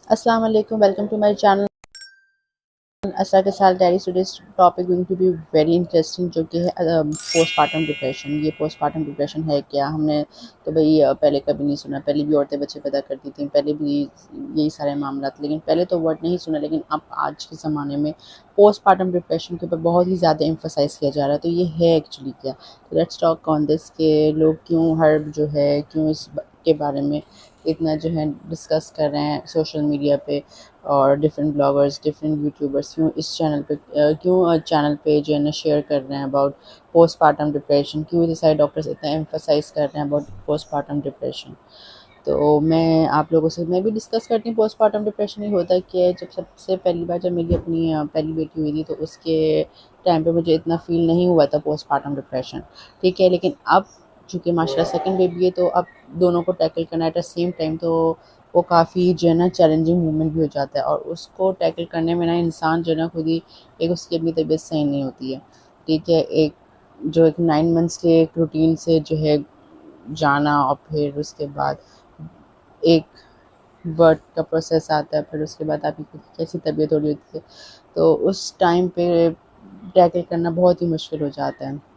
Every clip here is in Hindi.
अस्सलाम वालेकुम, welcome to my channel Asra के साथ diary. Today's topic going to be very interesting, जो कि है पोस्टमार्टम डिप्रेशन। ये पोस्टमार्टम डिप्रेशन है क्या? हमने तो भाई पहले कभी नहीं सुना। पहले भी औरतें बच्चे पैदा करती थी, पहले भी यही सारे मामला, लेकिन पहले तो वर्ड नहीं सुना। लेकिन अब आज के ज़माने में पोस्टमार्टम डिप्रेशन के ऊपर बहुत ही ज़्यादा एम्फोसाइज़ किया जा रहा है। तो ये है एक्चुअली क्या? तो लेट्स टॉक ऑन दिस के लोग क्यों हर जो है क्यों के बारे में इतना जो है डिस्कस कर रहे हैं सोशल मीडिया पे, और डिफरेंट ब्लॉगर्स, डिफरेंट यूट्यूबर्स क्यों इस चैनल पे चैनल पे जो है ना शेयर कर रहे हैं अबाउट पोस्टमार्टम डिप्रेशन। क्यों ये सारे डॉक्टर्स इतना एम्फोसाइज कर रहे हैं अबाउट पोस्टमार्टम डिप्रेशन। तो मैं भी डिस्कस करती हूँ पोस्टमार्टम डिप्रेशन। ही होता कि जब सबसे पहली बार जब मेरी अपनी पहली बेटी हुई थी, तो उसके टाइम पे मुझे इतना फील नहीं हुआ था पोस्टमार्टम डिप्रेशन, ठीक है। लेकिन अब चूँकि माशाल्लाह सेकंड बेबी है, तो अब दोनों को टैकल करना एट द सेम टाइम, तो वो काफ़ी जो है ना चैलेंजिंग मूवमेंट भी हो जाता है। और उसको टैकल करने में ना इंसान जो है ना खुद ही एक उसकी अपनी तबीयत सही नहीं होती है, ठीक है। एक 9 मंथ्स के एक रूटीन से जो है जाना, और फिर उसके बाद एक बर्थ का प्रोसेस आता है, फिर उसके बाद आपकी खुद की कैसी तबीयत हो रही होती है, तो उस टाइम पे टैकल करना बहुत ही मुश्किल हो जाता है।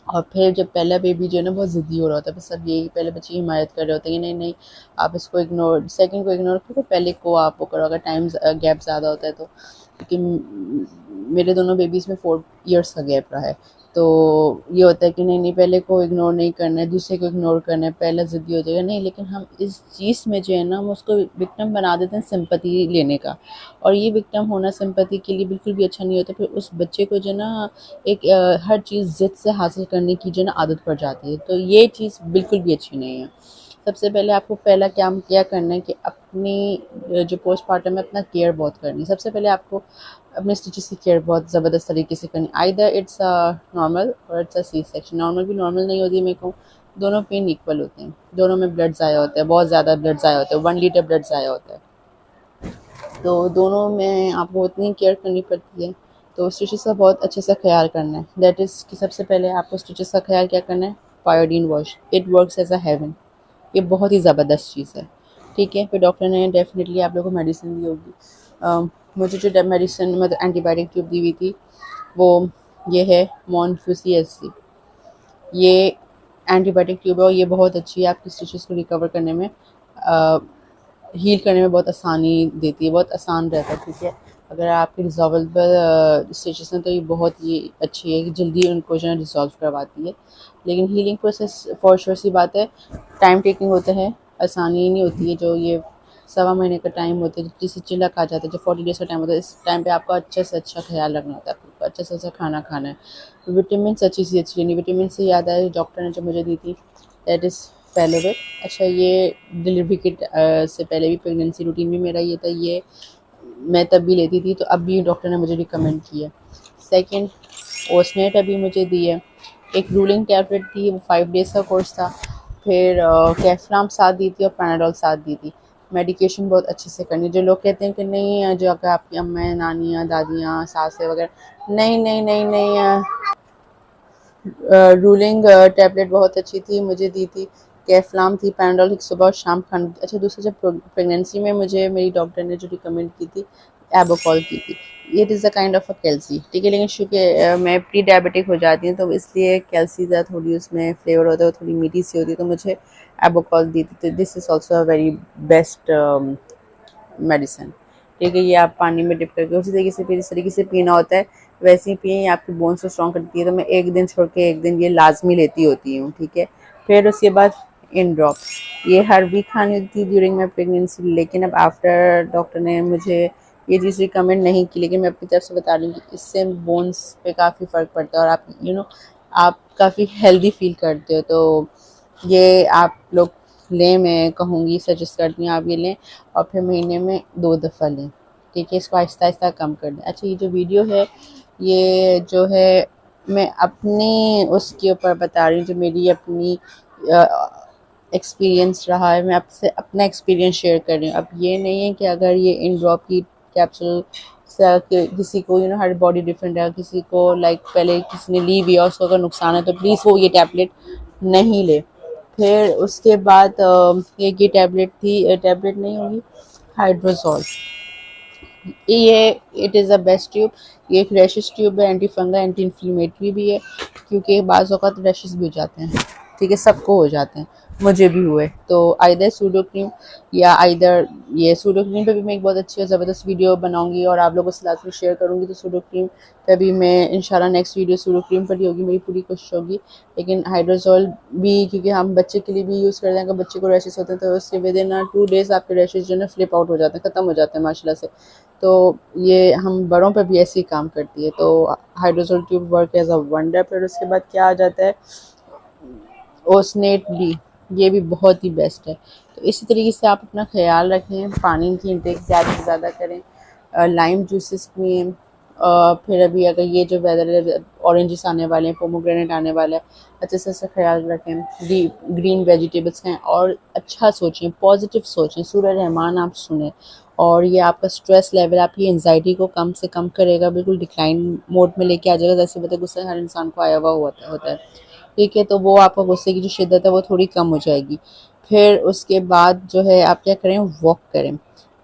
और फिर जब पहला बेबी जो है ना बहुत ज़िद्दी हो रहा होता है, बस सब यही पहले बच्चे की हिमायत कर रहे होते हैं कि नहीं नहीं आप इसको इग्नोर, सेकंड को इग्नोर करो, पहले को आप वो करो, अगर टाइम गैप ज़्यादा होता है तो। क्योंकि मेरे दोनों बेबीज़ में 4 इयर्स का गैप रहा है, तो ये होता है कि नहीं नहीं पहले को इग्नोर नहीं करना है, दूसरे को इग्नोर करना है, पहला ज़िद्दी हो जाएगा नहीं। लेकिन हम इस चीज़ में जो है ना हम उसको विक्टिम बना देते हैं सिंपैथी लेने का, और ये विक्टिम होना सिंपैथी के लिए बिल्कुल भी अच्छा नहीं होता। फिर उस बच्चे को जो है ना एक हर चीज़ ज़िद से हासिल करने की जो है ना आदत पड़ जाती है, तो ये चीज़ बिल्कुल भी अच्छी नहीं है। सबसे पहले आपको पहला काम क्या करना है कि अपनी जो पोस्टमार्टम है अपना केयर बहुत करनी है। सबसे पहले आपको अपने स्टिचेस की केयर बहुत ज़बरदस्त तरीके से करनी। आइदर इट्स नॉर्मल और इट्स सी सेक्शन। नॉर्मल भी नॉर्मल नहीं होती, मेरे को दोनों पेन इक्वल होते हैं, दोनों में ब्लड ज़ाया होता है, बहुत ज़्यादा ब्लड ज़ाया होता है, 1 लीटर ब्लड ज़ाया होता है, तो दोनों में आपको उतनी केयर करनी पड़ती है। तो स्टिचेस का बहुत अच्छे से ख्याल करना है। दैट इज़ कि सबसे पहले आपको स्टिचेस का ख्याल क्या करना है? Pyodine wash, it works as a haven. ये बहुत ही ज़बरदस्त चीज़ है, ठीक है। फिर डॉक्टर ने डेफिनेटली आप लोगों को मेडिसिन दी होगी। मुझे जो मेडिसिन मतलब एंटीबायोटिक ट्यूब दी हुई थी, वो ये है मॉनफ्यूसी एससी। ये एंटीबायोटिक ट्यूब है, और ये बहुत अच्छी है आपकी स्टिचेस को रिकवर करने में, हील करने में बहुत आसानी देती है, बहुत आसान रहता है, ठीक है। अगर आपकी रिजॉल्वेबल स्टिचेस हैं तो ये बहुत ही अच्छी है कि जल्दी उनको जो है रिजॉल्व करवाती है। लेकिन healing process for sure see बात है टाइम टेकिंग होता है, आसानी नहीं होती है। जो ये 1.25 महीने का टाइम होता है, जिसे चिल्ला कहा जाता है, जो 40 डेज़ का टाइम होता है, इस टाइम पे आपको अच्छे से अच्छा ख्याल रखना होता है, आपको अच्छे से अच्छा खाना खाना है, विटामिन अच्छी से अच्छी लेनी। विटामिन से याद आया, डॉक्टर ने जो मुझे दी थी दैट इज़ फेलोविट। अच्छा, ये डिलीवरी किट से पहले भी प्रेगनेंसी रूटीन भी मेरा ये था, ये मैं तब भी लेती थी, तो अब भी डॉक्टर ने मुझे रिकमेंड किया। सेकंड, ओसनेट अभी मुझे दी है। एक रूलिंग टैबलेट थी, वो 5 डेज़ का कोर्स था। फिर कैफ्लाम साथ दी थी और पैनाडोल साथ दी थी। मेडिकेशन बहुत अच्छे से करनी। जो लोग कहते हैं कि नहीं जो अगर आपकी अम्मा, नानियाँ, दादियाँ, सासें वगैरह, नहीं नहीं नहीं नहीं, रूलिंग टैबलेट बहुत अच्छी थी, मुझे दी थी। कैफ्लाम थी, पैनाडोल एक सुबह और शाम खाना। अच्छा, दूसरा जब प्रेगनेंसी में मुझे मेरी डॉक्टर ने जो रिकमेंड की थी, एबोकॉल की थी। It is a kind of a कैल्सी, ठीक है। लेकिन चूँकि मैं प्री डायबिटिक हो जाती हूँ, तो इसलिए कैल्सी का थोड़ी उसमें फ्लेवर होता है, वो थोड़ी मीठी सी होती है, तो मुझे एबोकॉल दी थी। तो this is also a very best medicine, ठीक है। ये आप पानी में डिप करके उसी तरीके से फिर इस तरीके से पीना होता है, वैसे ही पिए, ये आपकी बोन्स को स्ट्रॉन्ग करती है। तो मैं एक दिन छोड़ के एक दिन ये लाजमी लेती होती हूँ, ठीक है। फिर उसके बाद इन ड्रॉप, ये हर वीक खानी होती थी ड्यूरिंग माई प्रेगनेंसी। लेकिन अब आफ्टर डॉक्टर ने मुझे ये चीज़ रिकमेंड नहीं की, लेकिन मैं अपनी तरफ से बता रही हूँ कि इससे बोन्स पे काफ़ी फ़र्क पड़ता है, और आप आप काफ़ी हेल्दी फील करते हो। तो ये आप लोग लें, मैं कहूँगी, सजेस्ट करती हूँ आप ये लें, और फिर महीने में 2 दफ़ा लें, ठीक है। इसको आहिस्ता आहिस्ता कम कर दें। अच्छा, ये जो वीडियो है, ये जो है मैं अपनी उसके ऊपर बता रही हूँ, जो मेरी अपनी एक्सपीरियंस रहा है, मैं आपसे अपना एक्सपीरियंस शेयर कर रही हूँ। अब ये नहीं है कि अगर ये इन ड्रॉप की कैप्सूल किसी को हर बॉडी डिफरेंट है, किसी को लाइक पहले किसी ने ली हुई है, उसको अगर नुकसान है, तो प्लीज़ वो ये टैबलेट नहीं ले। फिर उसके बाद एक ये टैबलेट थी, टैबलेट नहीं होगी, हाइड्रोजॉल। ये it is a best tube. ये एक रैशेस ट्यूब है, एंटी फंगल एंटी इन्फ्लेमेटरी भी है, क्योंकि बाज़ औक़ात रैशेस भी हो जाते हैं, ठीक है, सबको हो जाते हैं, मुझे भी हुए। तो आइदर सूडो क्रीम या आइदर ये सूडो क्रीम पे भी मैं एक बहुत अच्छी और ज़बरदस्त वीडियो बनाऊंगी और आप लोगों के साथ में शेयर करूंगी। तो सूडो क्रीम पे भी मैं इंशाल्लाह नेक्स्ट वीडियो सूडो क्रीम पर ही होगी, मेरी पूरी कोशिश होगी। लेकिन हाइड्रोजॉल भी, क्योंकि हम बच्चे के लिए भी यूज़ करते हैं, अगर बच्चे को रैशेस होते हैं तो उसके विद इन 2 डेज़ आपके रैशेस जो है ना फ्लिप आउट हो जाते हैं, ख़त्म हो जाते हैं माशाल्लाह से। तो ये हम बड़ों पर भी ऐसे ही काम करती है। तो hydrosol tube work as a wonder. फिर उसके बाद क्या आ जाता है, ओसनेट डी, ये भी बहुत ही बेस्ट है। तो इसी तरीके से आप अपना ख्याल रखें, पानी की इंटेक ज़्यादा से ज़्यादा करें, लाइम जूसेस पिएँ। फिर अभी अगर ये जो वेदर है, ऑरेंजेस आने वाले हैं, पोमोग्रेनेट आने वाला है, अच्छे से इसका ख्याल रखें, ग्रीन वेजिटेबल्स खाएँ और अच्छा सोचें, पॉजिटिव सोचें, सूरह रहमान आप सुनें। और ये आपका स्ट्रेस लेवल, आपकी एंजाइटी को कम से कम करेगा, बिल्कुल डिक्लाइन मोड में लेके आ जाएगा। जैसे पता है गुस्सा हर इंसान को आया हुआ होता है, ठीक है, तो वो आपका गुस्से की जो शिद्दत है वो थोड़ी कम हो जाएगी। फिर उसके बाद जो है आप क्या करें, वॉक करें।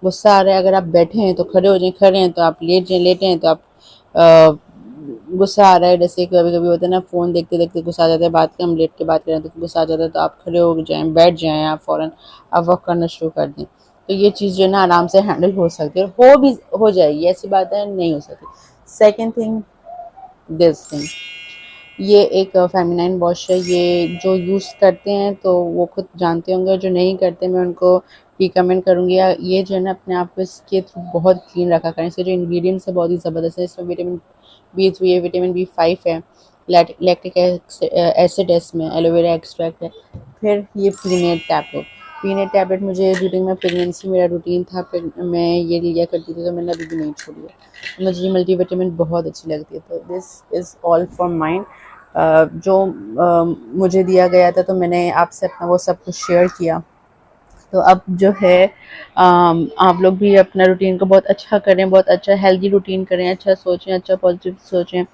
गुस्सा आ रहा है, अगर आप बैठे हैं तो खड़े हो जाएं, खड़े हैं तो आप लेट जाएं, लेटे हैं तो आप गुस्सा आ रहा है, जैसे कभी कभी होता है ना, फ़ोन देखते देखते गुस्सा आ जाता है, बात के हम लेट के बात करें तो गुस्सा आ जाता है, तो आप खड़े हो जाएं, बैठ जाएं, आप फ़ौरन आप वॉक करना शुरू कर दें। तो ये चीज़ जो है ना आराम से हैंडल हो सकती है, हो भी हो जाएगी, ऐसी बात है नहीं हो सकती। सेकेंड थिंग, दिस थिंग, ये एक फेमिनाइन वॉश है। ये जो यूज़ करते हैं तो वो खुद जानते होंगे, जो नहीं करते मैं उनको रिकमेंड करूँगी। ये जो है ना अपने आप को इसके थ्रू बहुत क्लीन रखा करें। इसके जो इंग्रेडिएंट्स है बहुत ही ज़बरदस्त है। इसमें विटामिन B3 है, विटामिन B5 है, लैक्टिक एसिड है, इसमें एलोवेरा एक्सट्रैक्ट है। फिर ये पीनेट टैबलेट मुझे ड्यूरिंग माई प्रेगनेंसी मेरा रूटीन था, मैं ये लिया करती थी, तो मैंने अभी भी नहीं छोड़ी है। मुझे ये मल्टीविटामिन बहुत अच्छी लगती है। तो this is all for mind. जो मुझे दिया गया था तो मैंने आपसे अपना वो सब कुछ शेयर किया। तो अब जो है आप लोग भी अपना रूटीन को बहुत अच्छा करें, बहुत अच्छा हेल्दी रूटीन करें, अच्छा सोचें, अच्छा पॉजिटिव सोचें,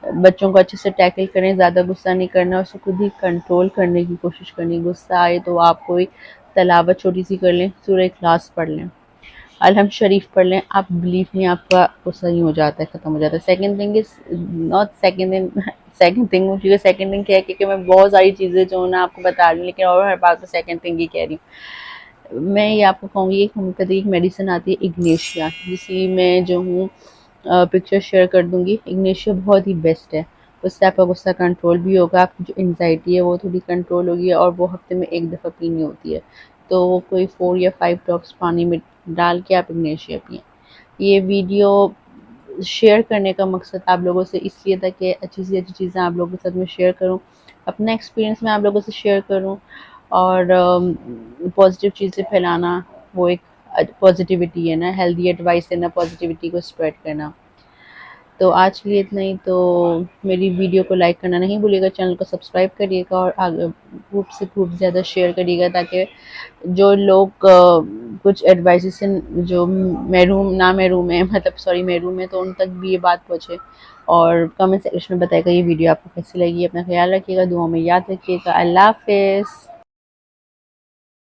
बच्चों को अच्छे से टैकल करें, ज़्यादा गुस्सा नहीं करना, उसको खुद ही कंट्रोल करने की कोशिश करनी। गुस्सा आए तो आप कोई तलावत छोटी सी कर लें, सूरह इखलास पढ़ लें, अलहम शरीफ पढ़ लें, आप बिलीव नहीं, आपका गुस्सा ही हो जाता है, ख़त्म हो जाता है। Second thing is not second thing, क्योंकि सेकंड थिंग क्या है, क्योंकि मैं बहुत सारी चीज़ें जो ना आपको बता रही हूँ, लेकिन और हर बात तो सेकंड थिंग ही कह रही हूँ। मैं ये आपको कहूँगी, एक होम्योपैथी एक मेडिसिन आती है इग्नेशिया, जिसकी मैं जो हूँ पिक्चर शेयर कर दूँगी। इग्नेशिया बहुत ही बेस्ट है, उससे आपका गुस्सा कंट्रोल भी होगा, आपकी जो एंजाइटी है वो थोड़ी कंट्रोल होगी, और वो हफ्ते में एक दफ़ा पीनी होती है। तो कोई 4 या 5 ड्रॉप्स पानी में डाल के आप इग्नेशिया पिएँ। ये वीडियो शेयर करने का मकसद आप लोगों से इसलिए था कि अच्छी से अच्छी चीज़ें आप लोगों के साथ में शेयर करूं, अपना एक्सपीरियंस मैं आप लोगों से शेयर करूं, और पॉजिटिव चीज़ें फैलाना वो एक पॉजिटिविटी है ना, हेल्दी एडवाइस है ना, पॉजिटिविटी को स्प्रेड करना। तो आज के लिए इतना ही। तो मेरी वीडियो को लाइक करना नहीं भूलिएगा, चैनल को सब्सक्राइब करिएगा और आगे खूब से खूब ज़्यादा शेयर करिएगा, ताकि जो लोग कुछ एडवाइस से जो महरूम है, मतलब सॉरी महरूम है, तो उन तक भी ये बात पहुँचे। और कमेंट सेक्शन में बताइएगा ये वीडियो आपको कैसी लगी। अपना ख्याल रखिएगा, दुआ में याद रखिएगा। अल्लाह हाफ़िज़।